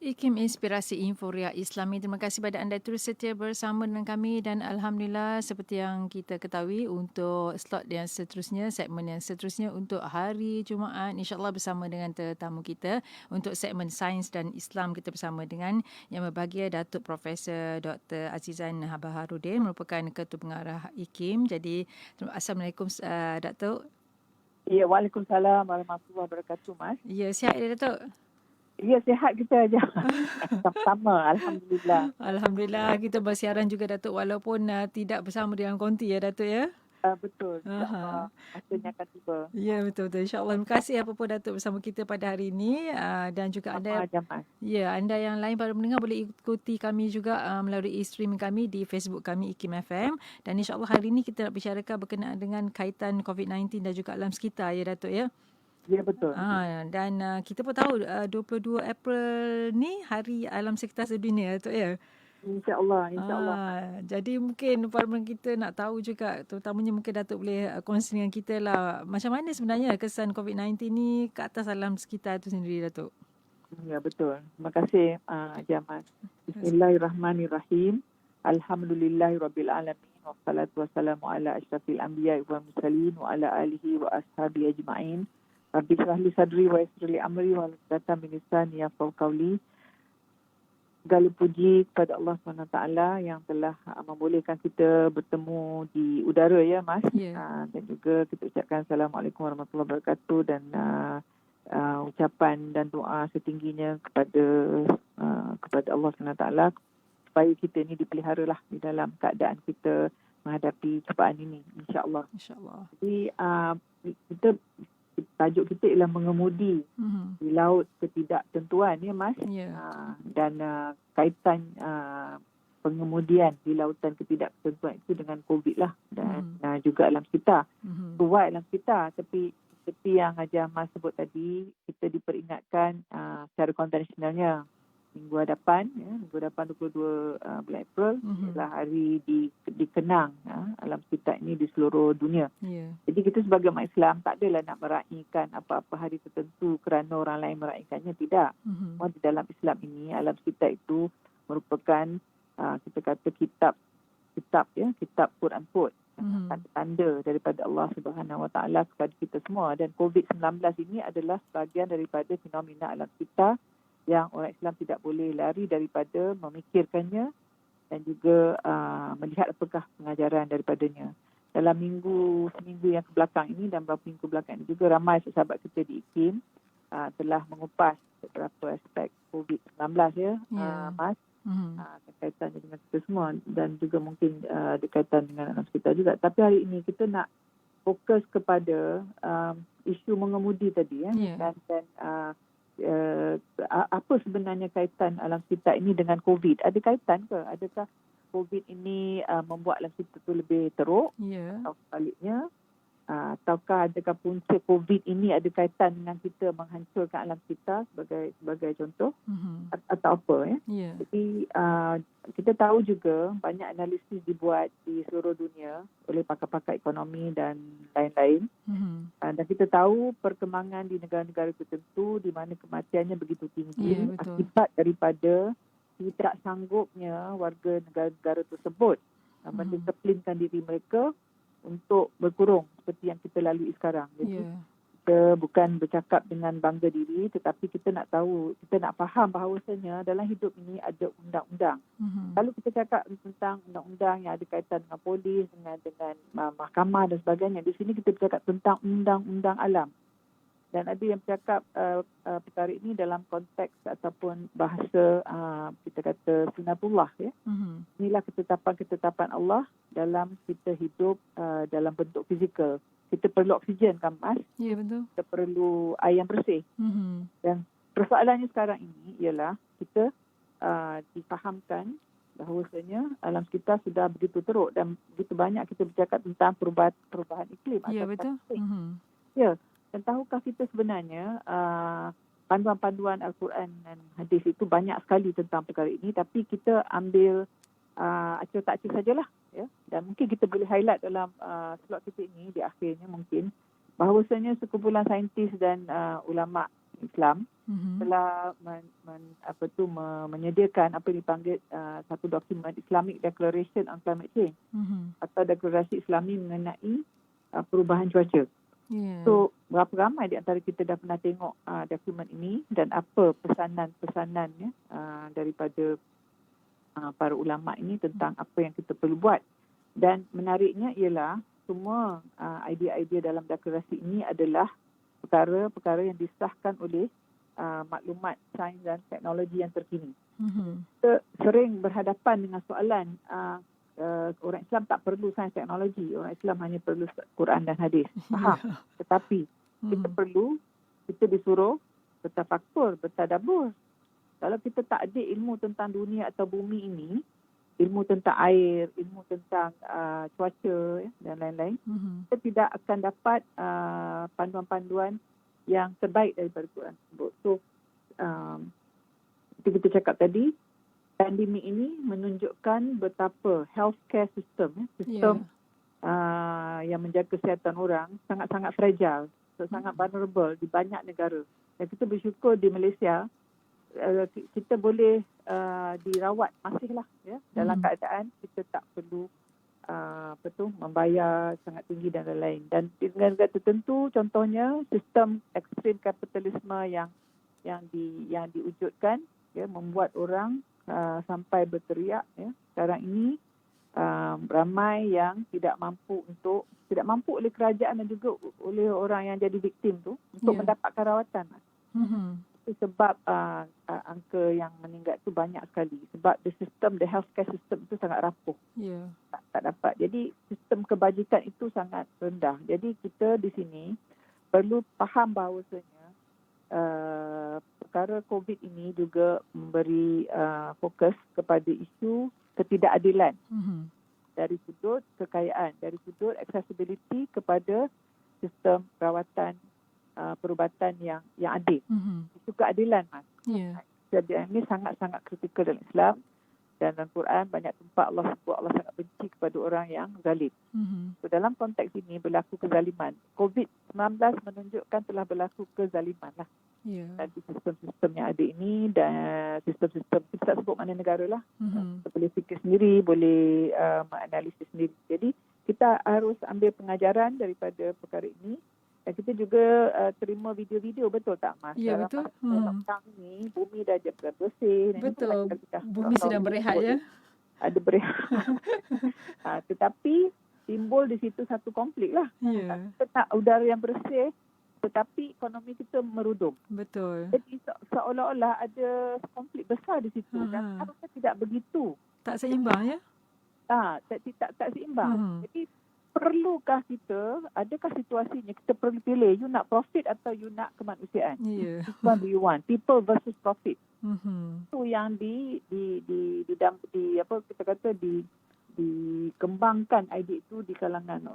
IKIM Inspirasi Inforia Islami. Terima kasih pada anda terus setia bersama dengan kami dan Alhamdulillah seperti yang kita ketahui untuk slot yang seterusnya, segmen yang seterusnya untuk hari Jumaat insyaAllah bersama dengan tetamu kita untuk segmen Sains dan Islam kita bersama dengan yang berbahagia Datuk Profesor Dr. Azizan Baharudin merupakan Ketua Pengarah IKIM. Jadi Assalamualaikum Datuk. Ya, Waalaikumsalam warahmatullahi wabarakatuh, Mas. Ya, sihat ya Datuk? Ya, sihat kita aja. Sama-sama, Alhamdulillah. Alhamdulillah kita bersiaran juga Datuk walaupun tidak bersama dengan konti ya Datuk ya. Betul, insyaAllah. Masanya akan tiba. Ya, betul-betul. InsyaAllah. Terima kasih apa-apa Datuk bersama kita pada hari ini. Dan juga anda, anda yang lain para pendengar boleh ikuti kami juga melalui streaming kami di Facebook kami IKIM FM. Dan insyaAllah hari ini kita nak bicarakan berkenaan dengan kaitan COVID-19 dan juga alam sekitar ya Datuk ya. Ya, betul. Dan kita pun tahu 22 April ni Hari Alam Sekitar Sedunia Datuk ya. InsyaAllah. Jadi mungkin para pendengar kita nak tahu juga, terutamanya mungkin Datuk boleh kongsi dengan kita lah, macam mana sebenarnya kesan COVID-19 ni ke atas alam sekitar itu sendiri Datuk? Ya, betul. Terima kasih Jamal. Bismillahirrahmanirrahim. Alhamdulillahirrabbilalamin. Wassalatu wassalamu ala asyrafil anbiya wal mursalin wa ala alihi wa ashabi ajma'in. Rabbi shrah li sadri wa yassir li amri wa hlul 'uqdatam min lisani yafqahu qawli. Segala puji kepada Allah SWT yang telah membolehkan kita bertemu di udara ya Mas. Dan juga kita ucapkan Assalamualaikum warahmatullahi wabarakatuh dan ucapan dan doa setingginya kepada Allah SWT supaya kita ini dipeliharalah di dalam keadaan kita menghadapi cubaan ini, insya-Allah. Jadi kita tajuk kita ialah mengemudi di laut ketidaktentuan ya Mas. Dan kaitan pengemudian di lautan ketidaktentuan itu dengan COVID lah dan juga alam sekitar. Kuat alam sekitar, tapi seperti yang Haji Ahmad sebut tadi, kita diperingatkan secara konvensionalnya minggu hadapan 22 bulan April adalah hari dikenang alam sekitar ini di seluruh dunia. Jadi kita sebagai umat Islam tak adalah nak meraihkan apa-apa hari tertentu kerana orang lain meraihkannya, tidak. Di dalam Islam ini alam sekitar itu merupakan kita kata kitab Quran Code, tanda daripada Allah Subhanahu Wa Taala kepada kita semua, dan COVID-19 ini adalah sebahagian daripada fenomena alam sekitar yang orang Islam tidak boleh lari daripada memikirkannya dan juga melihat apakah pengajaran daripadanya. Dalam seminggu yang kebelakang ini dan beberapa minggu belakang ini juga ramai sahabat kita di IKIM telah mengupas beberapa aspek COVID-19 ya, Mas. Kaitannya dengan kita semua dan juga mungkin berkaitan dengan alam sekitar juga. Tapi hari ini kita nak fokus kepada isu mengemudi tadi ya. Dan apa sebenarnya kaitan alam sekitar ini dengan COVID? Ada kaitan ke? Adakah COVID ini membuat alam sekitar itu lebih teruk? Atau sebaliknya? Ataukah adakah punca COVID ini ada kaitan dengan kita menghancurkan alam sekitar sebagai contoh? Atau apa ya? Jadi kita tahu juga banyak analisis dibuat di seluruh dunia oleh pakar-pakar ekonomi dan lain-lain. Dan kita tahu perkembangan di negara-negara tertentu di mana kematiannya begitu tinggi akibat daripada tidak sanggupnya warga negara-negara tersebut mendisiplinkan diri mereka untuk berkurung seperti yang kita lalui sekarang. Jadi kita bukan bercakap dengan bangga diri, tetapi kita nak tahu, kita nak faham bahawasanya dalam hidup ini ada undang-undang. Kalau kita cakap tentang undang-undang yang ada kaitan dengan polis, dengan mahkamah dan sebagainya, di sini kita bercakap tentang undang-undang alam. Dan ada yang bercakap perkara ini dalam konteks ataupun bahasa kita kata sunatullah ya. Inilah ketetapan Allah dalam kita hidup dalam bentuk fizikal. Kita perlu oksigen kan Mas? Ya, betul. Kita perlu air yang bersih. Dan persoalannya sekarang ini ialah kita difahamkan bahawasanya alam sekitar sudah begitu teruk dan begitu banyak kita bercakap tentang perubahan iklim. Ya, betul. Ya. Dan tahukah kita sebenarnya panduan-panduan Al-Quran dan hadis itu banyak sekali tentang perkara ini, tapi kita ambil acil takcil sajalah ya. Dan mungkin kita boleh highlight dalam slot kita ini di akhirnya mungkin bahawasanya sekumpulan saintis dan ulama Islam telah menyediakan apa yang dipanggil satu dokumen Islamic Declaration on Climate Change atau deklarasi Islami mengenai perubahan cuaca. So berapa ramai di antara kita dah pernah tengok dokumen ini dan apa pesanan-pesanan daripada para ulama ini tentang apa yang kita perlu buat. Dan menariknya ialah semua idea-idea dalam deklarasi ini adalah perkara-perkara yang disahkan oleh maklumat sains dan teknologi yang terkini. Kita sering berhadapan dengan soalan orang Islam tak perlu sains teknologi, orang Islam hanya perlu Quran dan hadis. Faham? Tetapi kita disuruh bertafakkur, bertadabbur. Kalau kita tak ada ilmu tentang dunia atau bumi ini, ilmu tentang air, ilmu tentang cuaca dan lain-lain, kita tidak akan dapat panduan-panduan yang terbaik daripada Quran tersebut. So, seperti kita cakap tadi, pandemik ini menunjukkan betapa healthcare system yang menjaga kesihatan orang sangat-sangat fragile, sangat vulnerable di banyak negara. Dan kita bersyukur di Malaysia, kita boleh dirawat masihlah dalam keadaan kita tak perlu membayar sangat tinggi dan lain-lain. Dan di negara tertentu, contohnya sistem ekstrim kapitalisme yang diwujudkan membuat orang sampai berteriak. Sekarang ini ramai yang tidak mampu oleh kerajaan dan juga oleh orang yang jadi viktim tu untuk mendapatkan rawatan. Sebab angka yang meninggal tu banyak sekali. Sebab the healthcare system itu sangat rapuh. Tak dapat. Jadi sistem kebajikan itu sangat rendah. Jadi kita di sini perlu faham bahawasanya perkara COVID ini juga memberi fokus kepada isu ketidakadilan. Dari sudut kekayaan, dari sudut accessibility kepada sistem perawatan perubatan yang adil. Itu keadilan, Mas. Keadilan ini sangat-sangat kritikal dalam Islam. Dan dalam Quran banyak tempat Allah sebut Allah sangat benci kepada orang yang zalim. So, dalam konteks ini berlaku kezaliman. COVID-19 menunjukkan telah berlaku kezaliman lah. Dan sistem-sistem yang ada ini dan sistem-sistem, kita tak sebut mana negara lah. Kita boleh fikir sendiri, boleh menganalisis sendiri. Jadi kita harus ambil pengajaran daripada perkara ini. Dan kita juga terima video-video, betul tak, Mas? Ya, betul. Sekarang ni bumi dah bersih. Betul. Bumi sedang berehat, ya. Ada berehat. Tetapi timbul di situ satu konflik lah. Kita tak udara yang bersih, tetapi ekonomi kita merudum. Betul. Jadi seolah-olah ada konflik besar di situ. Dan harusnya tidak begitu. Tak seimbang, ya? Tak seimbang. Jadi perlukah kita, adakah situasinya kita perlu pilih, you nak profit atau you nak kemanusiaan? Which one do you want? People versus profit. Itu yang dikembangkan idea itu di kalangan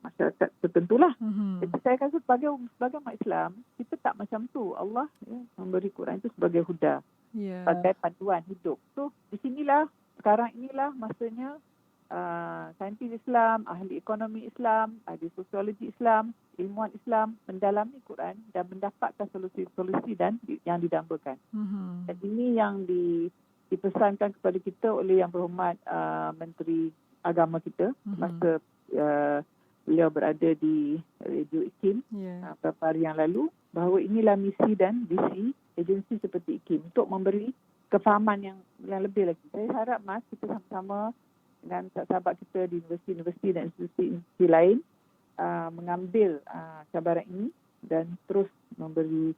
masyarakat tertentulah. Jadi saya rasa sebagai umat Islam, kita tak macam tu. Allah memberi Quran itu sebagai huda, sebagai panduan hidup. So di sinilah, sekarang inilah masanya saintis Islam, ahli ekonomi Islam, ahli sosiologi Islam, ilmuwan Islam mendalami Quran dan mendapatkan solusi-solusi dan yang didambakan. Dan ini yang dipesankan kepada kita oleh Yang Berhormat Menteri Agama kita masa beliau berada di Radio IKIM beberapa hari yang lalu, bahawa inilah misi dan visi agensi seperti IKIM untuk memberi kefahaman yang lebih lagi. Saya harap, Mas, kita sama-sama dengan sahabat kita di universiti-universiti dan institusi lain mengambil cabaran ini dan terus memberi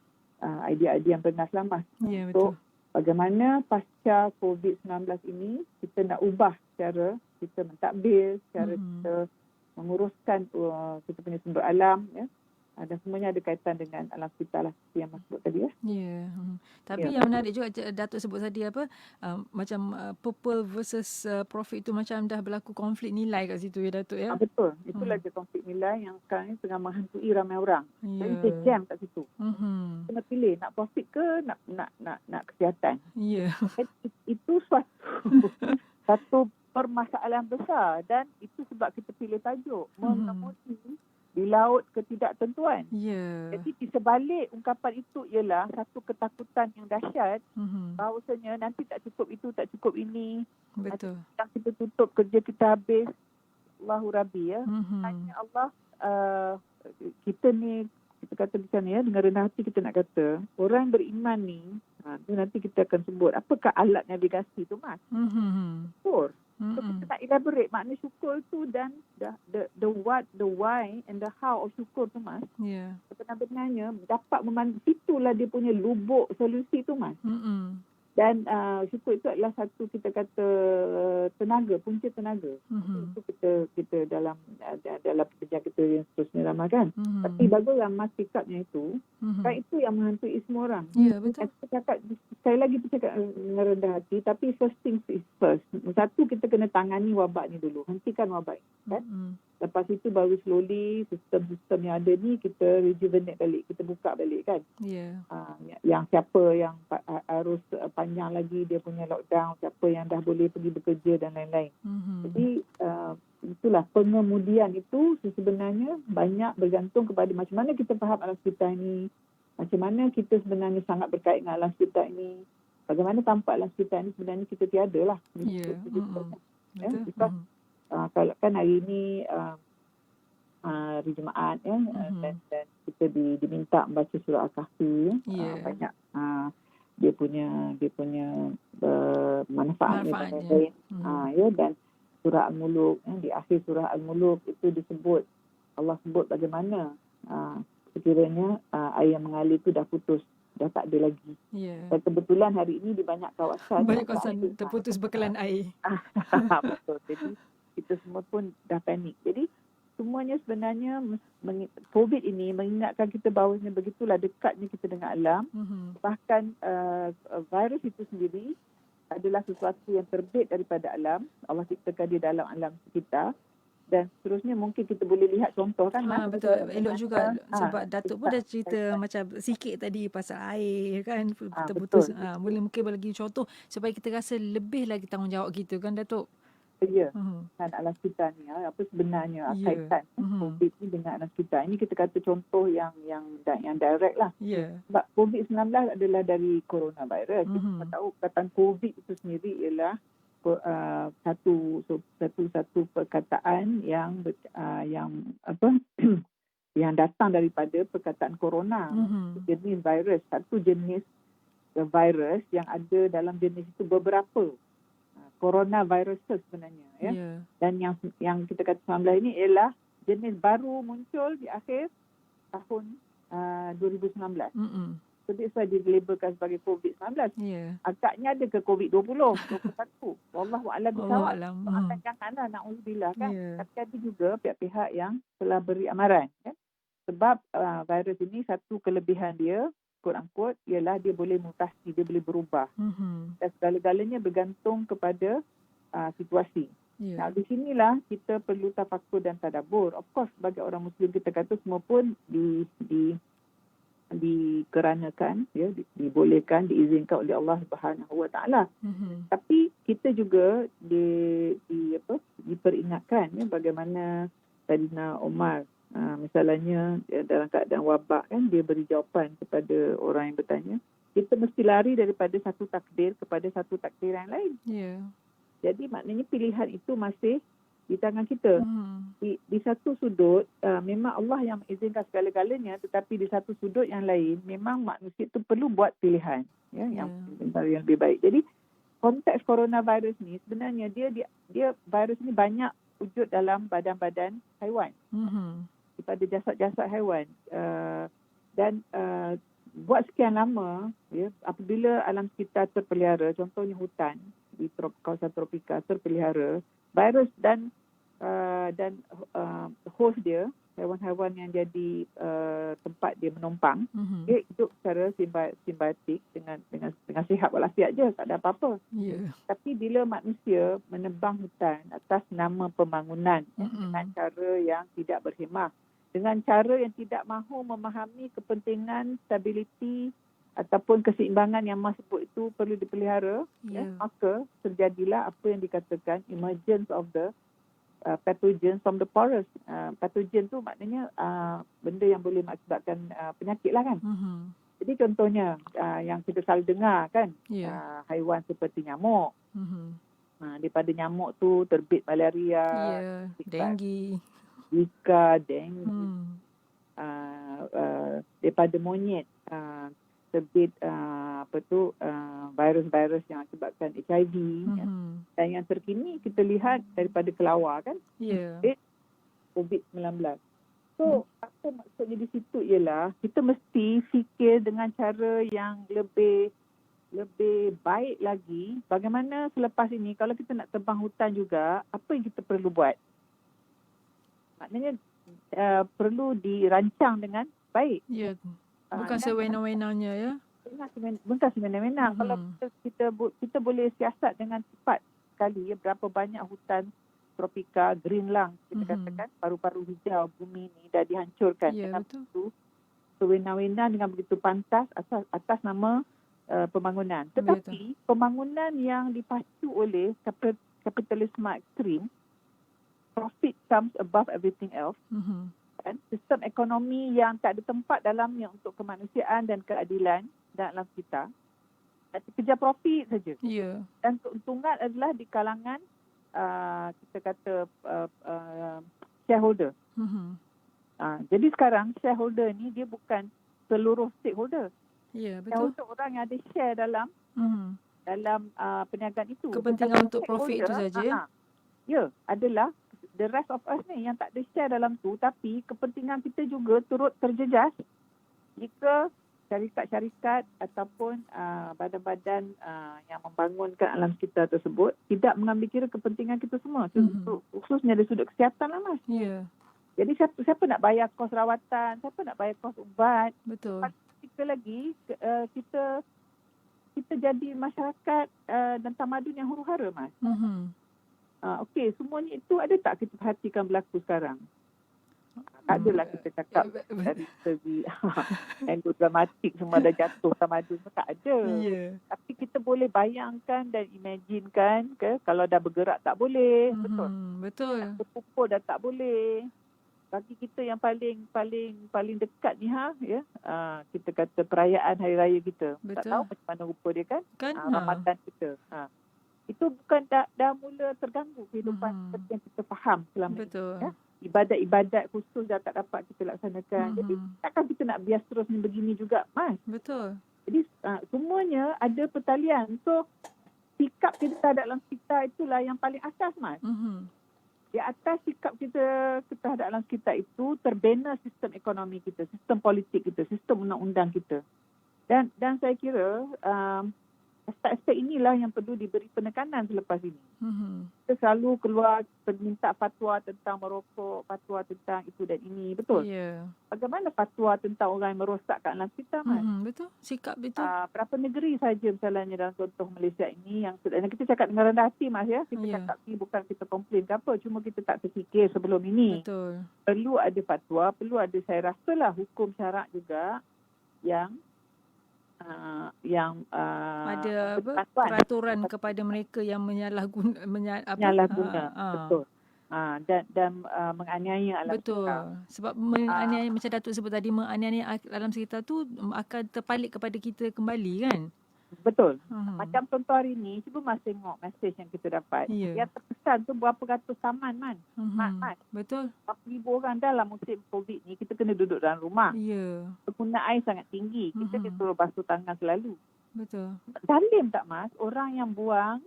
idea-idea yang bernas lama untuk bagaimana pasca COVID-19 ini kita nak ubah cara kita mentadbir, cara kita menguruskan kita punya sumber alam, dan semuanya ada kaitan dengan alam sekitar lah, seperti yang Mas sebut tadi. Tapi yang menarik juga Datuk sebut tadi macam purple versus profit itu macam dah berlaku konflik nilai kat situ, ya Datuk, ya. Betul. Itulah dia konflik nilai yang sekarang ni tengah menghantui ramai orang. Jadi dia jam kat situ. Kena pilih nak profit ke nak kesihatan. Itu satu permasalahan besar, dan itu sebab kita pilih tajuk mengemudi di laut ketidaktentuan. Ya. Jadi di sebalik ungkapan itu ialah satu ketakutan yang dahsyat bahawasanya nanti tak cukup itu, tak cukup ini. Betul. Nanti kita tutup, kerja kita habis. Allahu Rabbi ya. Hanya Allah, kita ni, kita kata di sana ya, dengan rendah hati kita nak kata, orang beriman ni, nanti kita akan sebut, apakah alat navigasi tu, Mas? Syukur. So kita nak elaborate makna syukur tu dan the what, the why and the how of syukur tu, Mas. Ya. Sebenarnya dapat itulah dia punya lubuk solusi tu, Mas. Dan syukur itu adalah satu, kita kata, tenaga, punca tenaga. Itu kita dalam pekerjaan kita yang seterusnya ramalkan. Tapi baguslah Mas sikapnya itu. Kan itu yang menghantui semua orang. Ya, betul. Sekali lagi bercakap dengan rendah hati, tapi first things is first. Satu, kita kena tangani wabak ni dulu. Hentikan wabak ni. Kan? Lepas itu baru slowly sistem-sistem yang ada ni kita rejuvenate balik, kita buka balik kan. Yang siapa yang harus panjang lagi dia punya lockdown, siapa yang dah boleh pergi bekerja dan lain-lain. Jadi itulah pengemudian itu sebenarnya banyak bergantung kepada macam mana kita faham alam sekitar ini, macam mana kita sebenarnya sangat berkait dengan alam sekitar ini, bagaimana tampak alam sekitar ini sebenarnya kita tiada lah. Because kalau kan hari ini hari Jumaat ya, dan kita diminta membaca surah Al-Kahfi, banyak dia punya manfaatnya. Ya, dan surah Al-Muluk, di akhir surah Al-Muluk itu disebut, Allah sebut bagaimana sekiranya air yang mengalir itu dah putus, dah tak ada lagi. Dan kebetulan hari ini di banyak kawasan terputus bekalan air. Betul. Jadi kita semua pun dah panik. Jadi semuanya sebenarnya COVID ini mengingatkan kita bahawa begitulah dekatnya kita dengan alam. Bahkan virus itu sendiri adalah sesuatu yang terbit daripada alam. Allah ciptakan dia dalam alam sekitar. Dan seterusnya mungkin kita boleh lihat contoh kan, Mas? Betul, elok juga sebab Datuk pun dah cerita macam sikit tadi pasal air kan terputus. Mungkin bagi contoh supaya kita rasa lebih lagi tanggungjawab kita kan, Datuk? Ya, dengan alam sekitar ni, apa sebenarnya kaitan COVID ni dengan alam sekitar. Ini kita kata contoh yang direct lah. Sebab COVID-19 adalah dari coronavirus. Kita tahu perkataan COVID itu sendiri ialah satu perkataan yang yang datang daripada perkataan corona. Jenis virus, satu jenis virus yang ada dalam jenis itu beberapa coronavirus sebenarnya ya. Dan yang kita kata 19 ini ialah jenis baru muncul di akhir tahun 2019. So that's why dilabelkan sebagai COVID-19. Agaknya ada ke COVID-20, 21. Wallahu a'lam bishawab. Akan janganlah, na'udzubillah kan. Tapi ada juga pihak-pihak yang telah beri amaran. Ya? Sebab virus ini satu kelebihan dia, quote-unquote, ialah dia boleh mutasi, dia boleh berubah. Dan segala-galanya bergantung kepada situasi. Nah, di sinilah kita perlu tafakur dan tadabbur. Of course, sebagai orang Muslim kita kata semua pun dikeranakan, ya, dibolehkan, diizinkan oleh Allah Subhanahu Wa Taala. Tapi kita juga diperingatkan ya, bagaimana Saidina Umar misalnya dalam keadaan wabak kan, dia beri jawapan kepada orang yang bertanya, kita mesti lari daripada satu takdir kepada satu takdir yang lain. Jadi maknanya pilihan itu masih di tangan kita. Di satu sudut memang Allah yang mengizinkan segala-galanya, tetapi di satu sudut yang lain memang manusia itu perlu buat pilihan ya, yang lebih baik. Jadi konteks coronavirus ni sebenarnya dia virus ni banyak wujud dalam badan-badan haiwan. Daripada jasad-jasad haiwan. Dan buat sekian lama, ya, apabila alam sekitar terpelihara, contohnya hutan di kawasan tropika terpelihara, virus dan host dia, haiwan-haiwan yang jadi tempat dia menumpang, dia hidup secara simbiotik dengan sihat walafiat je, tak ada apa-apa. Tapi bila manusia menebang hutan atas nama pembangunan dengan cara yang tidak berhemah, dengan cara yang tidak mahu memahami kepentingan stabiliti ataupun keseimbangan yang Mas sebut itu perlu dipelihara, maka terjadilah apa yang dikatakan emergence of the pathogen from the forest. Pathogen tu maknanya benda yang boleh mengakibatkan penyakit lah kan. Jadi contohnya yang kita selalu dengar kan, haiwan seperti nyamuk. Daripada nyamuk tu terbit malaria, denggi, Zika, denggi. Daripada monyet terbit virus-virus yang akibatkan HIV. Dan yang terkini kita lihat daripada kelawar kan, COVID-19. So apa maksudnya di situ ialah kita mesti fikir dengan cara yang lebih baik lagi. Bagaimana selepas ini kalau kita nak tebang hutan juga, apa yang kita perlu buat? Maknanya perlu dirancang dengan baik. Ya. Bukan sewenang-wenangnya ya. Bukan sewenang-wenang. Kalau kita boleh siasat dengan cepat sekali berapa banyak hutan tropika, green lung kita katakan, paru-paru hijau bumi ni dah dihancurkan. Dengan begitu sewenang-wenang dengan begitu pantas atas nama pembangunan. Tetapi pembangunan yang dipacu oleh kapitalisme ekstrim, profit comes above everything else. Dan sistem ekonomi yang tak ada tempat dalamnya untuk kemanusiaan dan keadilan dalam kita. Kejar profit saja. Dan keuntungan adalah di kalangan kita kata shareholder. Jadi sekarang shareholder ni dia bukan seluruh stakeholder. Betul. Shareholder orang yang ada share dalam perniagaan itu. Kepentingan untuk profit itu saja. Adalah the rest of us ni yang tak ada share dalam tu, tapi kepentingan kita juga turut terjejas jika syarikat-syarikat ataupun badan-badan yang membangunkan alam sekitar tersebut tidak mengambil kira kepentingan kita semua. Khususnya dari sudut kesihatan lah Mas. Jadi siapa nak bayar kos rawatan, siapa nak bayar kos ubat. Betul. Kita lagi kita jadi masyarakat dan tamadun yang huru-hara Mas. Okey, semuanya itu ada tak kita perhatikan berlaku sekarang? Tak adalah kita cakap dari segi angle dramatik semua dah jatuh tamadun, tak ada. Tapi kita boleh bayangkan dan imaginekan kalau dah bergerak tak boleh. Betul. Berkumpul dah tak boleh. Bagi kita yang paling dekat ni kita kata perayaan hari raya kita. Betul. Tak tahu macam mana rupa dia kan? Ramadan kita. Itu bukan dah mula terganggu kehidupan seperti yang kita faham selama ini. Ibadat-ibadat khusus dah tak dapat kita laksanakan. Jadi takkan kita nak bias terus ni begini juga Mas. Betul. Jadi semuanya ada pertalian. So sikap kita terhadap alam sekitar itulah yang paling asas Mas. Di atas sikap kita terhadap alam sekitar itu terbina sistem ekonomi kita, sistem politik kita, sistem undang-undang kita. Dan saya kira aspek-aspek inilah yang perlu diberi penekanan selepas ini. Kita selalu keluar minta fatwa tentang merokok, fatwa tentang itu dan ini. Betul? Bagaimana fatwa tentang orang yang merosakkan alam sekitar, Mas? Betul. Sikap betul. Berapa negeri saja misalnya dalam contoh Malaysia ini yang kita cakap dengan rendah hati, Mas. Kita cakap ni bukan kita komplain ke apa. Cuma kita tak terfikir sebelum ini. Betul. Perlu ada fatwa, perlu ada saya rasalah hukum syarak juga yang ada peraturan kepada mereka yang menyalahguna betul. Dan menganiaya alam betul. sekitar. Sebab menganiaya macam Datuk sebut tadi, menganiaya alam sekitar tu akan terpalit kepada kita kembali kan. Betul. Macam contoh hari ni, cuba Mas tengok mesej yang kita dapat. Yang terkesan tu berapa ratus taman Mas. Betul. Berapa ribu orang dalam musim COVID ni kita kena duduk dalam rumah. Penggunaan air sangat tinggi. Kita disuruh basuh tangan selalu. Betul. Zalim tak Mas? Orang yang buang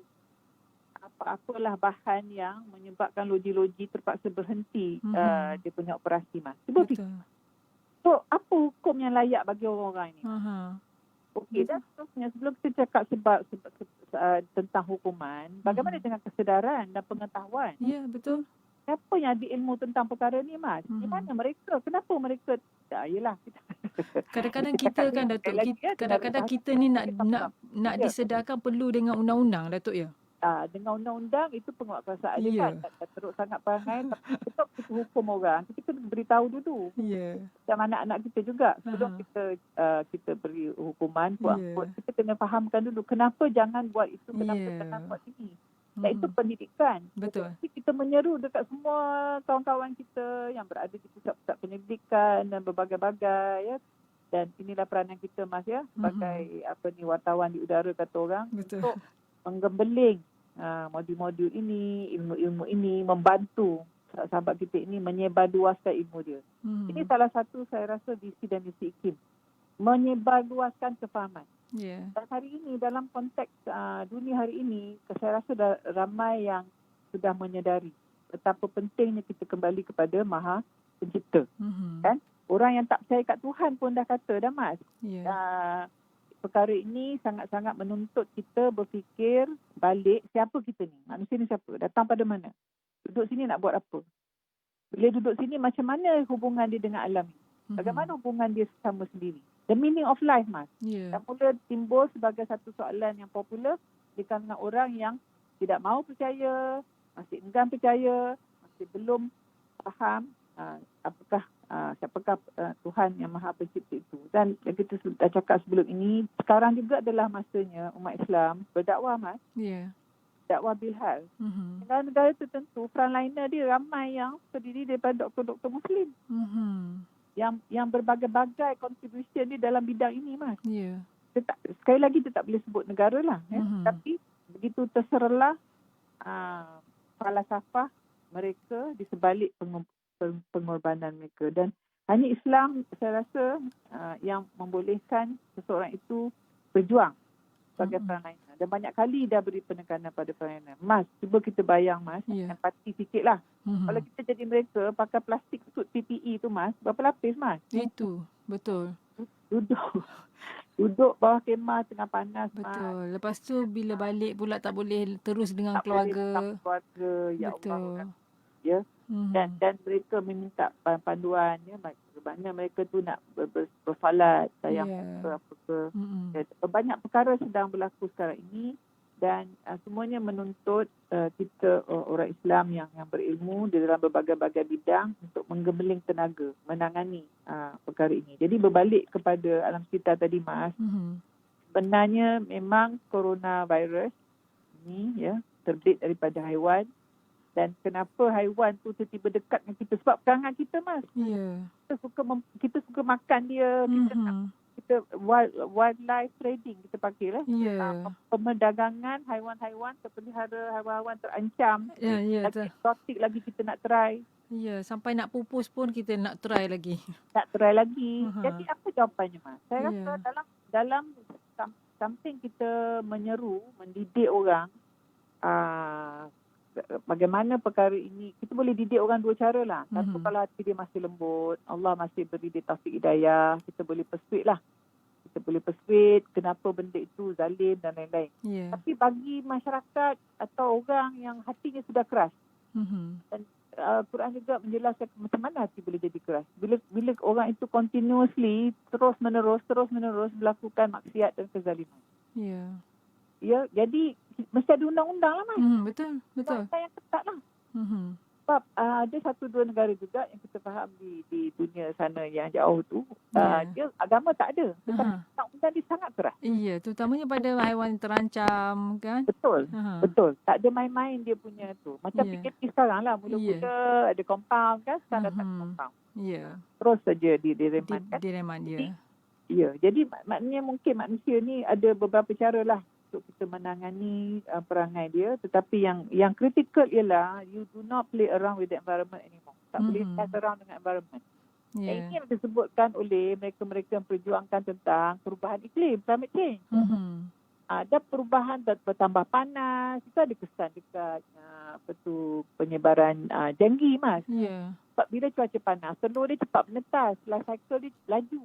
apalah bahan yang menyebabkan loji-loji terpaksa berhenti dia punya operasi Mas. Cuba fikir. So apa hukum yang layak bagi orang-orang ini? Okey, dan seterusnya sebelum kita cakap sebab tentang hukuman, bagaimana dengan kesedaran dan pengetahuan? Ya, betul. Siapa yang ada ilmu tentang perkara ni, Mas? Di mana mereka? Kenapa mereka? Yelah. Kadang-kadang kita kan, Datuk, kadang-kadang kita ni nak disedarkan perlu dengan undang-undang, Datuk ya? Dengan undang-undang itu penguatkuasaan dia kan. Tak teruk sangat perangai. Tapi kita hukum orang. Kita kena beritahu dulu. Macam anak-anak kita juga. Sebelum kita beri hukuman, kita kena fahamkan dulu. Kenapa jangan buat itu, kenapa jangan buat ini. Iaitu pendidikan. Betul. Jadi kita menyeru dekat semua kawan-kawan kita yang berada di pusat-pusat pendidikan dan berbagai-bagai ya. Dan inilah peranan kita, Mas, ya, sebagai wartawan di udara kata orang. Betul. Untuk menggembeling modul-modul ini, ilmu-ilmu ini, membantu sahabat kita ini menyebarluaskan ilmu dia. Ini salah satu saya rasa visi dan misi IKIM. Menyebarluaskan kefahaman. Yeah. Dan hari ini dalam konteks dunia hari ini, saya rasa ramai yang sudah menyedari betapa pentingnya kita kembali kepada Maha Pencipta. Kan? Orang yang tak percaya kat Tuhan pun dah kata dah, Mas. Yeah. Perkara ini sangat-sangat menuntut kita berfikir balik siapa kita ni. Manusia ni siapa? Datang pada mana? Duduk sini nak buat apa? Bila duduk sini macam mana hubungan dia dengan alam ini? Bagaimana hubungan dia sama sendiri? The meaning of life, Mas. Yeah. Dan mula timbul sebagai satu soalan yang popular di kalangan orang yang tidak mahu percaya, masih enggan percaya, masih belum faham siapakah Tuhan yang Maha Pencipta itu. Dan kita dah cakap sebelum ini, sekarang juga adalah masanya umat Islam berdakwah, Mas. Yeah. Dakwah bilhal. Negara-negara tertentu, frontliner dia ramai yang terdiri daripada doktor-doktor Muslim. Yang berbagai-bagai contribution dia dalam bidang ini, Mas. Yeah. Sekali lagi kita tak boleh sebut negara lah. Tapi begitu terserlah falsafah mereka di sebalik pengorbanan mereka. Dan hanya Islam saya rasa yang membolehkan seseorang itu berjuang sebagai frontliner. Dan banyak kali dah beri penekanan pada frontliner. Mas, cuba kita bayang, Mas, empati sikit lah. Kalau kita jadi mereka pakai plastik suit PPE tu, Mas, berapa lapis, Mas? Itu, betul. Duduk bawah kemah tengah panas, betul. Mas. Betul. Lepas tu bila balik pula tak boleh terus dengan keluarga. Ya betul. Allah. Ya. Dan mereka meminta panduan, ya, mana mereka tu nak berfalat, sayang apa-apa. Banyak perkara sedang berlaku sekarang ini dan semuanya menuntut kita orang Islam yang berilmu di dalam berbagai-bagai bidang untuk menggembeling tenaga menangani perkara ini. Jadi berbalik kepada alam sekitar tadi, Mas. Sebenarnya memang coronavirus ini ya terbit daripada haiwan. Dan kenapa haiwan tu tiba-tiba dekat dengan kita? Sebab perangai kita, Mas. Yeah. Kita suka makan dia. Kita wildlife trading kita pakai lah. Yeah. Pemerdagangan haiwan-haiwan terpelihara, haiwan-haiwan terancam. Lagi eksotik lagi kita nak try. Ya, sampai nak pupus pun kita nak try lagi. Jadi apa jawapannya, Mas? Saya rasa dalam samping kita menyeru, mendidik orang, bagaimana perkara ini, kita boleh didik orang dua cara lah. Satu, kalau hati dia masih lembut, Allah masih beri dia taufik hidayah, kita boleh persuade lah. Kita boleh persuade kenapa benda itu zalim dan lain-lain. Tapi bagi masyarakat atau orang yang hatinya sudah keras, dan Quran juga menjelaskan macam mana hati boleh jadi keras. Bila orang itu continuously, terus-menerus melakukan maksiat dan kezaliman. Ya, jadi mesti ada undang-undang lah, Mas. Betul. Undang-undang yang ketat lah. Sebab ada satu dua negara juga yang kita faham di dunia sana yang jauh tu, dia agama tak ada. Tetapi undang-undang dia sangat keras. Iya, terutamanya pada haiwan terancam, kan? Betul. Tak ada main-main dia punya tu. Macam PKP sekarang lah. Mula-mula ada compound, kan? Sekarang tak ada compound. Terus saja direman, kan? Ya, jadi maknanya mungkin manusia ni ada beberapa cara lah untuk kita menangani perangai dia, tetapi yang kritikal ialah you do not play around with the environment anymore. Tak boleh mess around dengan environment. Ini yang disebutkan oleh mereka-mereka yang perjuangkan tentang perubahan iklim, climate change. Ada perubahan bertambah panas, itu ada kesan dekat penyebaran denggi, Mas. Sebab bila cuaca panas, telur dia cepat menetas, life cycle dia laju.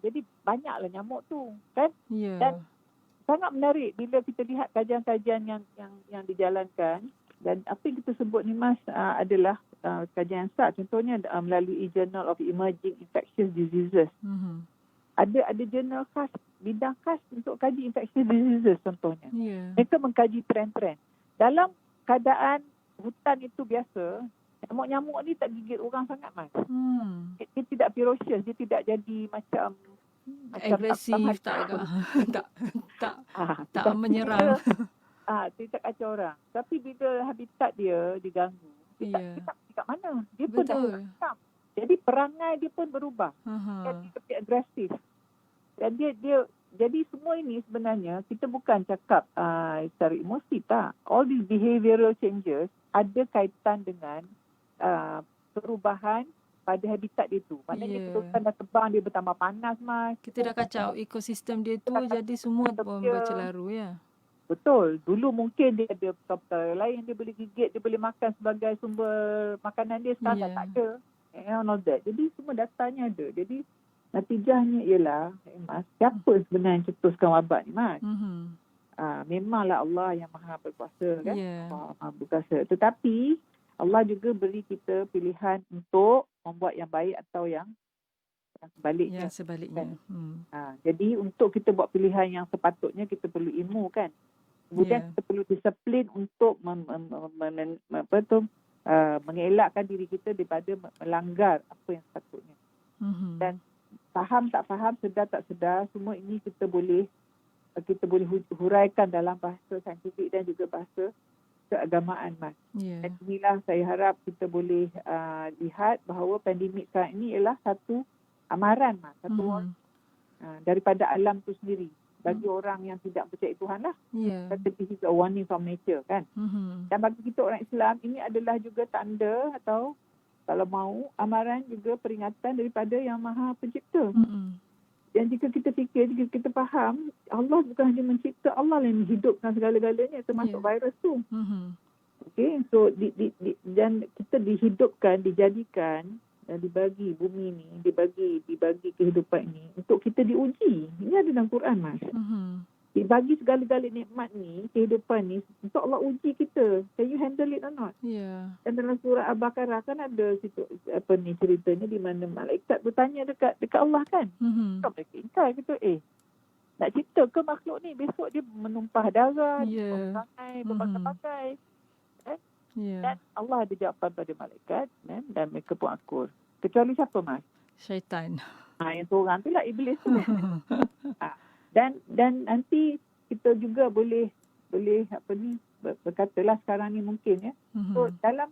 Jadi banyaklah nyamuk tu, kan? Dan sangat menarik bila kita lihat kajian-kajian yang dijalankan, dan apa yang kita sebut ni, Mas, adalah kajian yang sah. Contohnya melalui Journal of Emerging Infectious Diseases. Ada jurnal khas, bidang khas untuk kaji infectious diseases contohnya. Mereka mengkaji trend-trend. Dalam keadaan hutan itu biasa, nyamuk-nyamuk ni tak gigit orang sangat, Mas. Dia tidak ferocious, dia tidak jadi macam agresif, tak menyerang. Tidak kacau orang. Tapi bila habitat dia diganggu, kita kat mana? Dia pun dah hitam. Jadi perangai dia pun berubah. Dia lebih agresif. Dan dia jadi semua ini sebenarnya kita bukan cakap secara emosi tak. All these behavioral changes ada kaitan dengan perubahan pada habitat dia tu. Maknanya kedudukan dah terbang, dia bertambah panas mas. Kita dah kacau ekosistem dia tu, jadi semua pun bercelaru ya. Betul. Dulu mungkin dia ada perkara lain yang dia boleh gigit, dia boleh makan sebagai sumber makanan dia. Sekarang dah tak ada. And all that. Jadi semua datanya ada. Jadi natijahnya ialah, mas, siapa sebenarnya yang cetuskan wabak ni mas? Memanglah Allah yang maha berkuasa kan? Maha berkuasa. Tetapi Allah juga beri kita pilihan untuk membuat yang baik atau yang sebaliknya. Yang sebaliknya. Kan? Jadi untuk kita buat pilihan yang sepatutnya, kita perlu ilmu kan. Kemudian kita perlu disiplin untuk mengelakkan diri kita daripada melanggar apa yang sepatutnya. Dan faham tak faham, sedar tak sedar, semua ini kita boleh huraikan dalam bahasa saintifik dan juga bahasa keagamaan mas. Dan inilah saya harap kita boleh lihat bahawa pandemik sekarang ini ialah satu amaran mas, satu warning daripada alam tu sendiri. Bagi orang yang tidak percaya Tuhan lah. Kata this is a warning from nature kan. Dan bagi kita orang Islam, ini adalah juga tanda atau kalau mau amaran juga peringatan daripada yang maha pencipta. Dan jika kita fikir, jika kita faham, Allah bukan hanya mencipta, Allah yang menghidupkan segala-galanya termasuk virus tu. Okay, so dan kita dihidupkan, dijadikan dan dibagi bumi ni, dibagi kehidupan ini untuk kita diuji. Ini ada dalam Quran mas. Dibagi segala-gala nikmat ni, kehidupan ni untuk Allah uji kita. Can you handle it or not? Dan dalam surah Al-Baqarah kan ada situ ceritanya di mana malaikat bertanya dekat Allah kan. Kau mereka ingkar kata nak cipta ke makhluk ni besok dia menumpah darah, berbagai-bagai. Dan Allah ada jawapan pada malaikat dan mereka pun akur. Kecuali siapa mas? Syaitan. Yang seorang tu lah iblis tu. Dan nanti kita juga boleh berkatalah sekarang ni mungkin ya. So dalam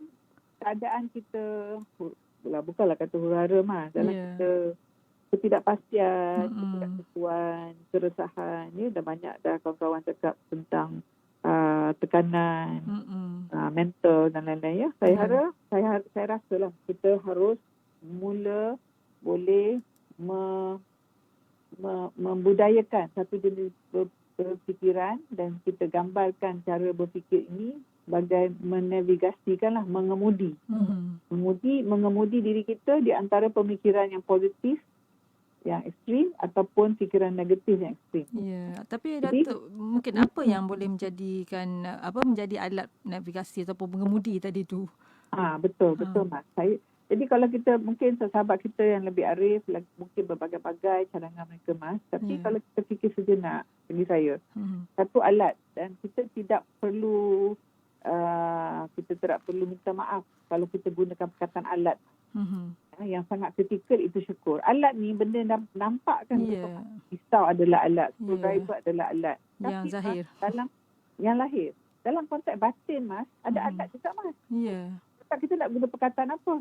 keadaan kita bukanlah kata huru-hara mas, dalam kita ketidakpastian, ketidaktentuan, keresahan ya, dah banyak dah kawan-kawan cakap tentang tekanan mental dan lain-lain ya. Saya rasalah kita harus mula boleh membudayakan satu jenis berfikiran dan kita gambarkan cara berfikir ini sebagai menavigasikanlah, mengemudi diri kita di antara pemikiran yang positif, yang ekstrim ataupun fikiran negatif yang ekstrim. Tapi Datuk, mungkin apa yang boleh menjadi alat navigasi ataupun mengemudi tadi tu? Betul mas. Jadi kalau kita mungkin sahabat kita yang lebih arif, mungkin berbagai-bagai cadangan mereka mas. Tapi kalau kita fikir sejenak, bagi saya, satu alat dan kita tidak perlu minta maaf kalau kita gunakan perkataan alat. Yang sangat kritikal itu syukur. Alat ni benda nampak kan. Pisau adalah alat, screwdriver adalah alat. Yang tapi zahir. Yang lahir. Dalam konteks batin mas, ada alat juga mas. Kita nak guna perkataan apa.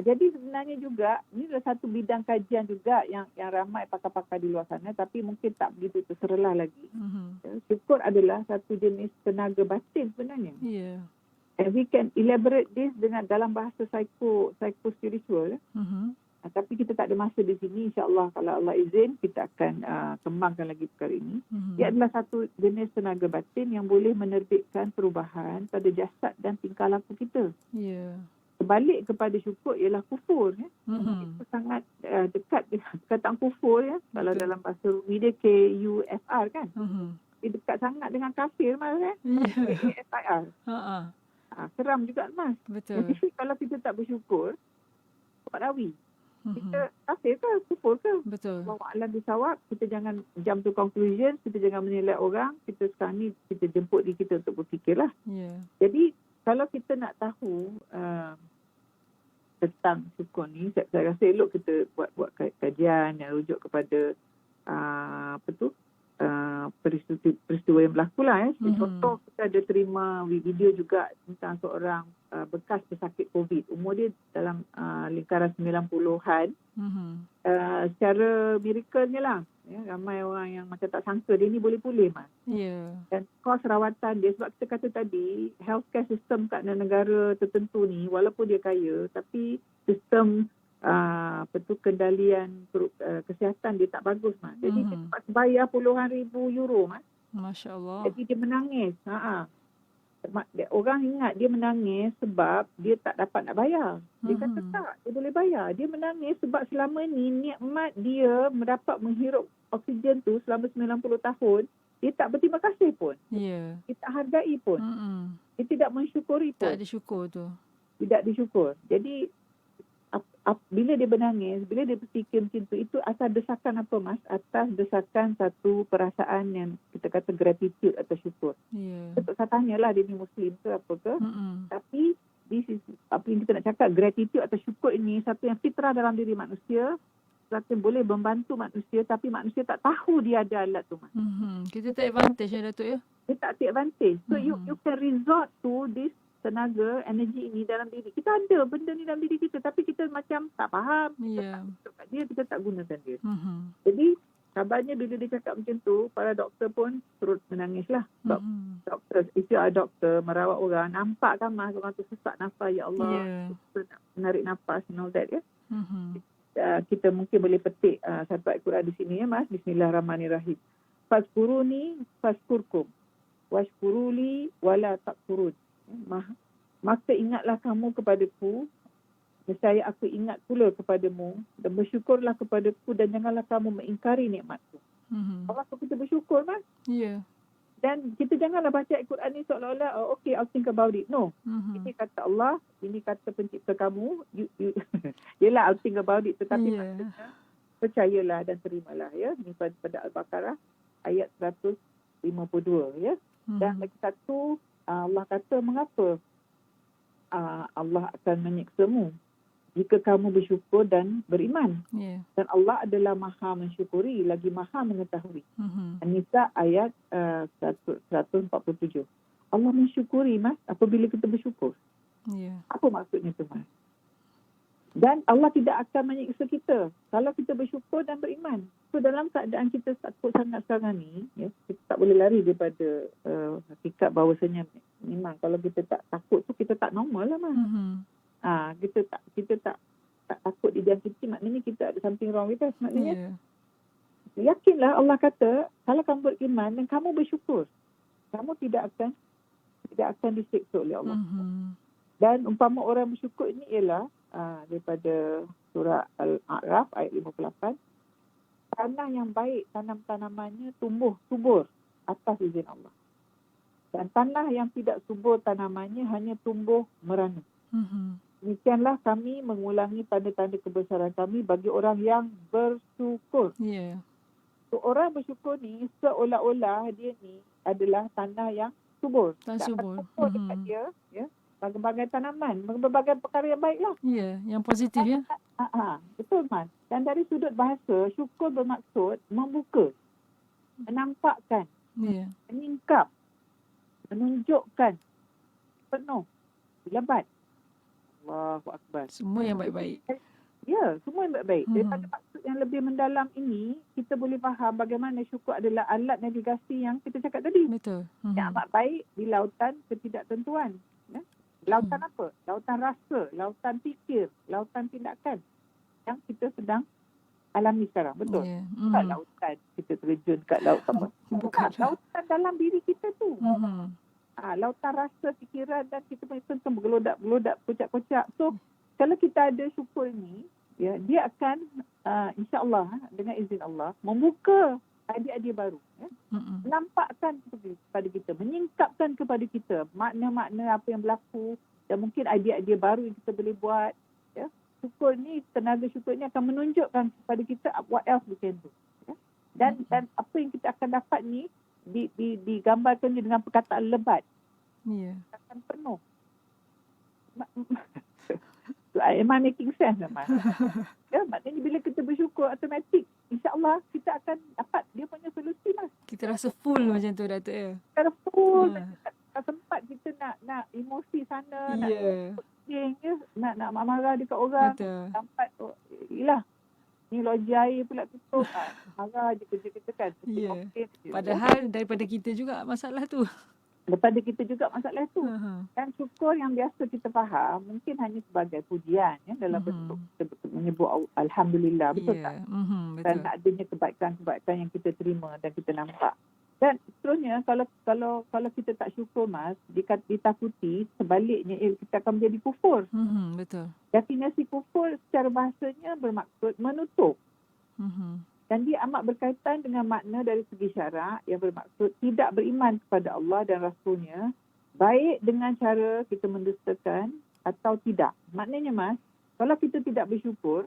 Jadi sebenarnya juga ini adalah satu bidang kajian juga yang ramai pakar-pakar di luar sana, tapi mungkin tak begitu terserlah lagi. Syukur adalah satu jenis tenaga batin sebenarnya. And we can elaborate this dengan dalam bahasa psycho-spiritual. Tapi kita tak ada masa di sini. InsyaAllah kalau Allah izin kita akan kembangkan lagi perkara ini. Ia adalah satu jenis tenaga batin yang boleh menerbitkan perubahan pada jasad dan tingkah laku kita. Sebalik kepada syukur ialah kufur. Itu sangat dekat dengan perkataan kufur ya. Kalau dalam bahasa Rumi dia KUFR kan. Dia dekat sangat dengan kafir mas kan. KUFIR. Seram juga mas. Betul. Jadi kalau kita tak bersyukur, buat rawi. Kita kafir ke, kufur ke? Betul. Bawa alam disawab, kita jangan jump to conclusion, kita jangan menilai orang, kita sekarang ni kita jemput diri kita untuk berfikirlah. Jadi kalau kita nak tahu tentang syukur ni, saya rasa elok kita buat kajian yang rujuk kepada peristiwa yang berlaku lah. Contoh, kita ada terima video juga tentang seorang bekas pesakit COVID. Umur dia dalam lingkaran 90-an. Secara miracle-nya lah. Ramai orang yang macam tak sangka dia ni boleh pulih, Mas. Dan kos rawatan dia, sebab kita kata tadi, healthcare system kat negara tertentu ni, walaupun dia kaya, tapi sistem kendalian kesihatan dia tak bagus, Mas. Jadi dia dapat bayar puluhan ribu euro, Mas. Masya Allah. Jadi dia menangis. Orang ingat dia menangis sebab dia tak dapat nak bayar. Dia kata tak, dia boleh bayar. Dia menangis sebab selama ni nikmat dia mendapat menghirup oksigen tu selama 90 tahun, dia tak berterima kasih pun. Dia tak hargai pun. Dia tidak mensyukuri pun. Tak ada syukur tu. Tidak disyukur. Jadi bila dia menangis, bila dia berfikir macam tu, itu atas desakan apa, Mas? Atas desakan satu perasaan yang kita kata gratitude atau syukur. Untuk saya tanyalah dia ni Muslim ke apa ke. Tapi this is, apa yang kita nak cakap, gratitude atau syukur ini satu yang fitrah dalam diri manusia, satu yang boleh membantu manusia, tapi manusia tak tahu dia ada alat tu, Mas. Kita take advantage ya, Datuk ya? Dia tak take advantage. So you can resort to this tenaga, energi ini dalam diri. Kita ada benda ni dalam diri kita, tapi kita macam tak faham. Kita tak gunakan dia. Jadi, kabarnya bila dia cakap macam tu, para doktor pun turut menangislah. Doktor, itu ada doktor merawat orang, nampak kan, Mas, orang tu sesak nafas, ya Allah. Menarik nafas and all that, ya. Kita mungkin boleh petik satu ayat Quran di sini, ya, Mas. Bismillahirrahmanirrahim. Fazkuruni fazkurkum. Washkuruli wala takfurun. Maka ingatlah kamu kepadaku, nescaya aku ingat pula kepadamu, dan bersyukurlah kepadaku, dan janganlah kamu mengingkari nikmatku. Allah suruh kita bersyukur, Mas. Dan kita janganlah baca Al-Quran ni seolah-olah, okay, I'll think about it. No. Ini kata Allah, ini kata pencipta kamu. Yelah, I'll think about it. Tetapi maksudnya, percayalah dan terimalah. Ya. Ini pada Al-Baqarah, ayat 152. Ya. Dan lagi satu, Allah kata, mengapa Allah akan menyiksamu jika kamu bersyukur dan beriman. Dan Allah adalah maha mensyukuri, lagi maha mengetahui. An-Nisa ayat 147. Allah mensyukuri, Mas, apabila kita bersyukur. Apa maksudnya tu, Mas? Dan Allah tidak akan menyiksa kita kalau kita bersyukur dan beriman. So dalam keadaan kita takut sangat sekarang ni, ya, kita tak boleh lari daripada hakikat bahawasanya memang kalau kita tak takut tu kita tak normal lah, Mas. Kita tak takut dijangkiti, maknanya kita ada something wrong with us, maknanya. Yakinlah, Allah kata kalau kamu beriman dan kamu bersyukur, kamu tidak akan disiksa oleh Allah. Dan umpama orang bersyukur ini ialah daripada surah Al-A'raf ayat 58, tanah yang baik, tanam-tanamannya tumbuh subur atas izin Allah. Dan tanah yang tidak subur tanamannya hanya tumbuh merana. Demikianlah kami mengulangi tanda-tanda kebesaran kami bagi orang yang bersyukur. So, orang bersyukur ni seolah-olah dia ni adalah tanah yang subur. Subur. Dekat dia, ya. Berbagai tanaman, berbagai perkara yang baik lah. Yang positif, ya. Betul, Mas. Dan dari sudut bahasa, syukur bermaksud membuka, menampakkan, menyingkap, menunjukkan, penuh, lebat. Allahu Akbar. Semua yang baik-baik. Ya, semua yang baik-baik. Daripada maksud yang lebih mendalam ini, kita boleh faham bagaimana syukur adalah alat navigasi yang kita cakap tadi. Betul. Yang amat baik di lautan ketidaktentuan. Ya? Lautan apa? Lautan rasa, lautan fikir, lautan tindakan yang kita sedang alami sekarang. Betul? Bukan lautan kita terjun kat laut apa. Bukan. Lautan dalam diri kita tu. Lautan rasa, fikiran dan kita punya sentuh bergelodak, kocak-kocak. So, kalau kita ada syukur ni, ya, dia akan insya-Allah dengan izin Allah membuka idea-idea baru, ya. Nampakkan kepada kita, menyingkapkan kepada kita makna-makna apa yang berlaku dan mungkin idea-idea baru yang kita boleh buat, ya. Syukur ni, tenaga syukur ni akan menunjukkan kepada kita what else we can do, ya. Dan apa yang kita akan dapat ni digambarkan dengan perkataan lebat, akan penuh. Am I making sense, Mas? Ya, maknanya bila kita bersyukur automatik, insya-Allah kita akan dapat dia punya solusi, Mas. Kita rasa full macam tu, Datuk ya. Secara full, tak sempat kita nak emosi sana, nak nak marah dekat orang. Sampai yelah, ni loji air pula tutup. Marah je kerja kita kan. Padahal daripada kita juga masalah tu. Daripada kita juga masalah tu. Dan syukur yang biasa kita faham mungkin hanya sebagai pujian ya, dalam bentuk kita menyebut Alhamdulillah. Betul tak? Betul. Dan adanya kebaikan-kebaikan yang kita terima dan kita nampak. Dan seterusnya kalau kita tak syukur, Mas, ditakuti sebaliknya kita akan menjadi kufur. Betul. Definisi kufur secara bahasanya bermaksud menutup. Dan dia amat berkaitan dengan makna dari segi syarak yang bermaksud tidak beriman kepada Allah dan Rasulnya, baik dengan cara kita mendustakan atau tidak. Maknanya, Mas, kalau kita tidak bersyukur,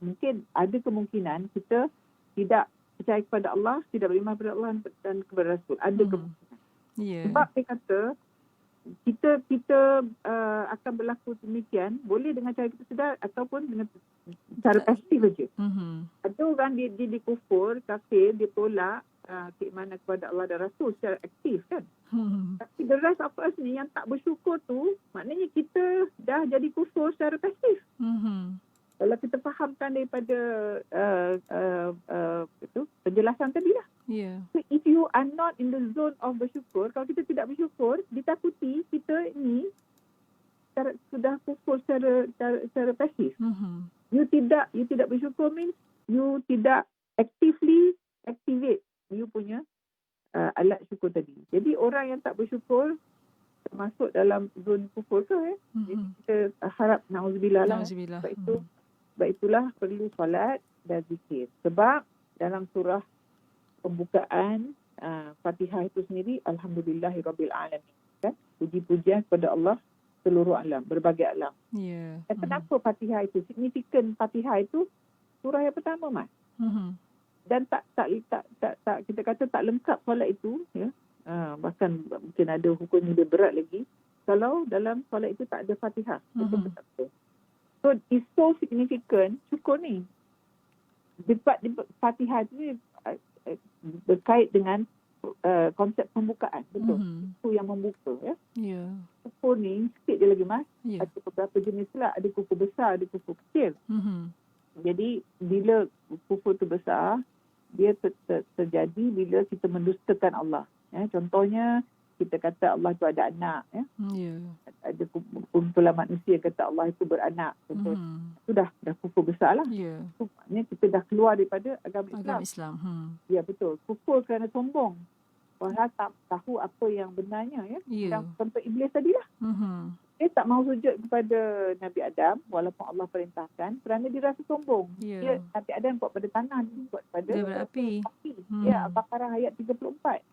mungkin ada kemungkinan kita tidak percaya kepada Allah, tidak beriman kepada Allah dan kepada Rasul. Ada kemungkinan. Sebab dia kata, kita akan berlaku demikian, boleh dengan cara kita sedar ataupun dengan cara pasif saja. Ada orang dia dikufur, kafir, dia tolak keimanan kepada Allah dan Rasul secara aktif kan. Tapi the rest of us ni yang tak bersyukur tu, maknanya kita dah jadi kufur secara pasif. Kalau kita fahamkan daripada penjelasan tadi lah. So if you are not in the zone of bersyukur, kalau kita tidak bersyukur, ditakuti kita ni sudah kufur secara pasif. You tidak bersyukur means you tidak actively activate you punya alat syukur tadi. Jadi orang yang tak bersyukur termasuk dalam zon kufur tu Jadi kita harap na'udzubillah lah. Sebab itulah perlu solat dan zikir. Sebab dalam surah pembukaan Fatihah itu sendiri, Alhamdulillahirabbil alamin, kan? Puji-pujian kepada Allah seluruh alam, berbagai alam. Dan kenapa Fatihah itu signifikan? Fatihah itu surah yang pertama, Mas. Dan tak kita kata tak lengkap solat itu ya. Bahkan mungkin ada hukum yang lebih berat lagi kalau dalam solat itu tak ada Fatihah. Betul. So it's so significant syukur ni. Fatihah itu berkait dengan konsep pembukaan. Betul. Itu yang membuka ya. Kufur ni sikit je lagi, Mas. Ada beberapa jenis lah. Ada kufur besar, ada kufur kecil. Jadi bila kufur tu besar, dia terjadi bila kita mendustakan Allah. Contohnya kita kata Allah itu ada anak. Ada kumpulan manusia kata Allah itu beranak. Itu dah kufur besar lah. Itu maknanya kita dah keluar daripada agama Islam. Ya, betul. Kufur kerana sombong. Walau tak tahu apa yang benarnya ya. Yang contoh iblis tadilah. Dia tak mahu sujud kepada Nabi Adam walaupun Allah perintahkan kerana dia rasa sombong. Dia Nabi Adam buat pada tanah, dia buat pada api. Ya, Al-Baqarah ayat 34.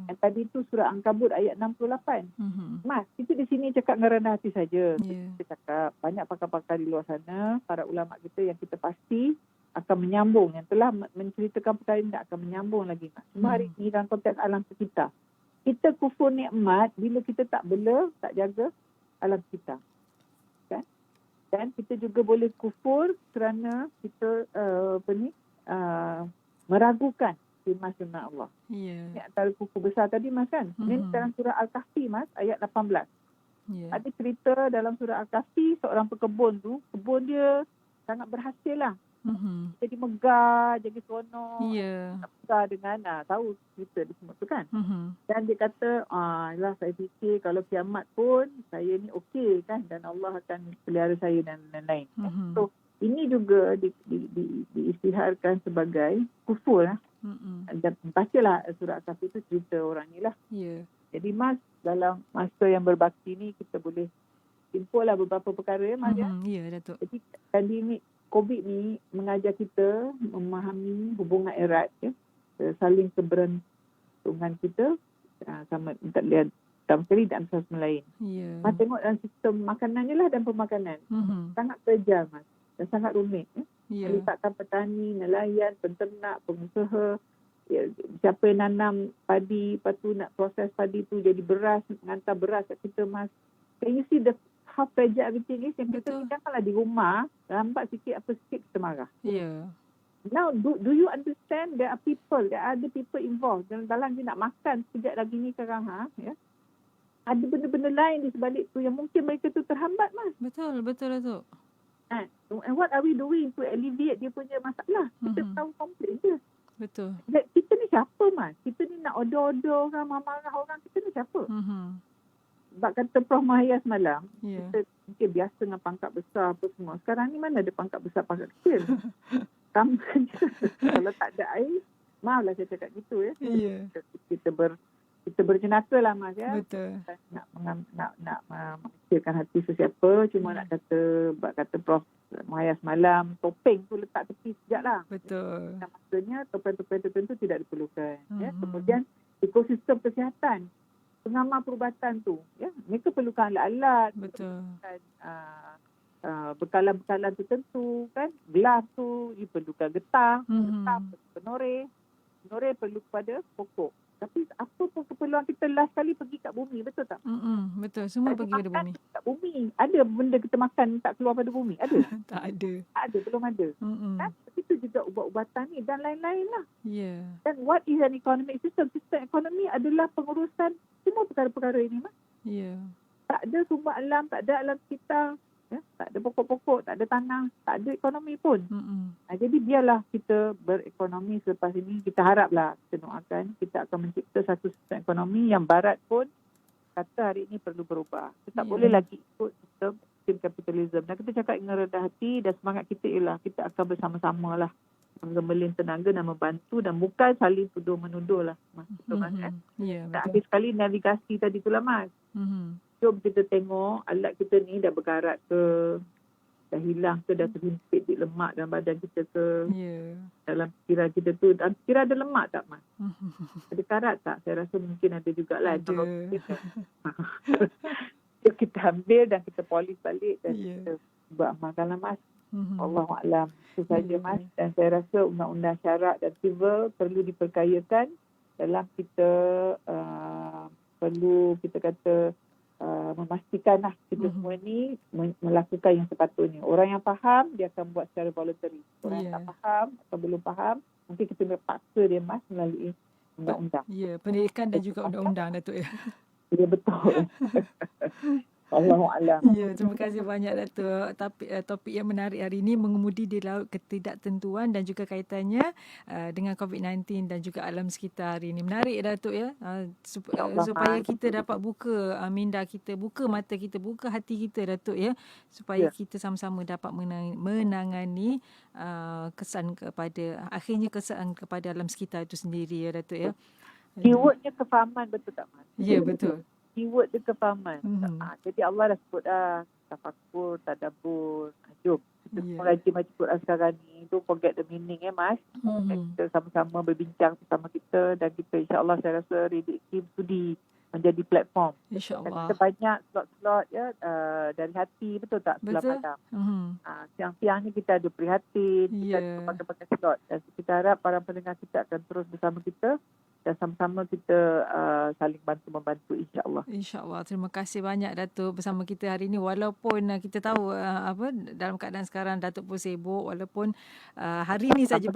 Yang tadi tu surah Ankabut ayat 68. Mas, kita di sini cakap ngerendah hati saja. Kita cakap banyak pakar-pakar di luar sana, para ulama kita yang kita pasti akan menyambung, yang telah menceritakan perkara ini akan menyambung lagi. Mas. Cuma hari ini dalam konteks alam sekitar, kita kufur nikmat bila kita tak bela, tak jaga alam kita, kan? Dan kita juga boleh kufur kerana kita meragukan firman Allah. Ini antara kufur besar tadi, Mas, kan? Ini dalam surah Al-Kahfi, Mas, ayat 18. Ada cerita dalam surah Al-Kahfi, seorang pekebun tu, kebun dia sangat berhasil lah. Jadi megah, jadi seronok. Megah dengan tahu cerita dia semua tu kan. Dan dia kata, lah saya fikir kalau kiamat pun saya ni okey kan, dan Allah akan pelihara saya dan lain-lain. So ini juga diisytiharkan sebagai kufur lah. Dan bacalah surah Al-Kahfi itu cerita orang ni lah. Jadi, Mas, dalam masa yang berbakti ni kita boleh simpul lah beberapa perkara ya, Mas. Datuk. Jadi pandemik COVID ni mengajar kita memahami hubungan erat ya, saling keberuntungan kita sama lihat sama sekali dan sama lain. Mas tengok dalam sistem makanannya lah dan pemakanan. Sangat kejam, Mas, dan sangat rumit ya. Melibatkan petani, nelayan, penternak, pengusaha, siapa yang nanam padi, lepas tu nak proses padi tu jadi beras, mengantar beras kat kita, Mas. Can you see how fragile everything is. Yang kita Betul. ni kan kalau di rumah, lambat sikit apa sikit kita marah. Ya. Now, do you understand there are other people involved. Dalam dia nak makan sekejap lagi ni sekarang, ya. Ada benda-benda lain di sebalik tu yang mungkin mereka tu terhambat, Mas. Betul, Datuk. And what are we doing to alleviate dia punya masalah? Kita tahu komplain je. Betul. Kita ni siapa, Mas? Kita ni nak order-order orang, marah orang. Kita ni siapa? Sebab kata Prof Mahia semalam, kita mungkin biasa dengan pangkat besar apa semua. Sekarang ni mana ada pangkat besar, pangkat kecil? Sama je. Kalau tak ada air, maaflah saya cakap gitu ya. Kita berjenaka lah, Mas, ya. Betul. Nak mengecilkan hati sesiapa, cuma nak kata Prof Mahia semalam, topeng tu letak tepi sekejap lah. Betul. Maksudnya topeng-topeng tertentu tidak diperlukan. Ya. Kemudian ekosistem kesihatan, pengamal perubatan tu, ya, mereka perlukan alat-alat. Betul. Bekalan-bekalan tertentu, kan. Gelas tu diperlukan getah, getah perlukan Nore perlu kepada pokok. Tapi apa pun keperluan kita last kali pergi kat bumi, betul tak? Betul, semua pergi pada bumi. Kat bumi. Ada benda kita makan tak keluar pada bumi? Ada? Tak ada. Tak ada, belum ada. Kan? Itu juga ubat-ubatan ni dan lain-lain lah. Ya. Dan what is an economic system? Sistem ekonomi adalah pengurusan semua perkara-perkara ini, Mas. Ya. Tak ada sumber alam, tak ada alam sekitar. Ya? Tak ada pokok-pokok, tak ada tanah, tak ada ekonomi pun. Jadi biarlah kita berekonomi selepas ini. Kita haraplah, kita doakan, kita akan mencipta satu sistem ekonomi yang barat pun kata hari ini perlu berubah. Kita tak boleh lagi ikut sistem kapitalisme. Dan kita cakap dengan rendah hati dan semangat kita ialah kita akan bersama-sama lah menggemelin tenaga dan membantu dan bukan saling tuduh-menuduh lah. Mas. Betul, Mas, kan? Dan akhir sekali navigasi tadi tu lah, Mas. Jom kita tengok alat kita ni dah berkarat ke, dah hilang ke, dah terhimpit di lemak dalam badan kita ke, dalam fikiran kita tu. Dalam fikiran ada lemak tak, Mas? Ada karat tak? Saya rasa mungkin ada jugalah. Ada. Kita ambil dan kita polish balik dan kita beramalkanlah, Mas. Allahuaklam. Itu saja, Mas. Dan saya rasa undang-undang syarat dan civil perlu diperkayakan dalam kita perlu kita kata memastikanlah kita semua ni melakukan yang sepatutnya. Orang yang faham, dia akan buat secara voluntary. Orang yang tak faham atau belum faham, mungkin kita paksa dia, Mas, melalui undang-undang. Ya, pendidikan dan juga undang-undang, Datuk, ya. Ya, betul. Allahuaklam. Ya, terima kasih banyak, Datuk. Topik yang menarik hari ini, mengemudi di laut ketidaktentuan dan juga kaitannya dengan COVID-19 dan juga alam sekitar hari ini. Menarik, Datuk, ya. Supaya kita dapat buka minda kita, buka mata kita, buka hati kita, Datuk, ya. Supaya kita sama-sama dapat menangani kesan kepada alam sekitar itu sendiri, ya, Datuk, ya. Keywordnya kefahaman, betul tak, Mas? Ya, betul. Keyword dia kefahaman. Jadi Allah dah sebut tafakur, tadabbur. Jom kita mengaji macam Quran sekarang ni. Don't forget the meaning, Mas. Kita sama-sama berbincang bersama kita dan kita insya-Allah saya rasa Radio IKIM sudi menjadi platform. InsyaAllah. Kita banyak slot-slot dari hati, betul tak? Betul. Siang-siang ni kita ada prihatin, kita ada pakai-pakai slot. Dan kita harap para pendengar kita akan terus bersama kita dan sama-sama kita saling bantu-membantu, insya-Allah. InsyaAllah. Terima kasih banyak, Datuk, bersama kita hari ini. Walaupun kita tahu dalam keadaan sekarang Datuk pun sibuk, walaupun hari ini saja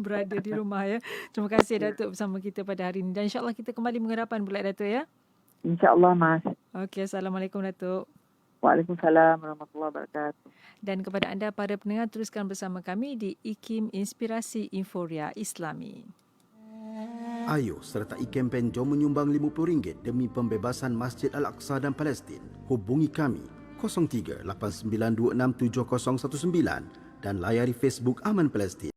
berada di rumah, ya. Terima kasih, Datuk, bersama kita pada hari ini. Dan insya-Allah kita kembali menghadapan pula, Datuk, ya. InsyaAllah, Mas. Okey, Assalamualaikum, Datuk. Waalaikumsalam warahmatullahi wabarakatuh. Dan kepada anda para pendengar, teruskan bersama kami di IKIM Inspirasi Inforia Islami. Ayo sertai kempen Jom menyumbang RM50 demi pembebasan Masjid Al-Aqsa dan Palestin. Hubungi kami 03 8926 7019 dan layari Facebook Aman Palestin.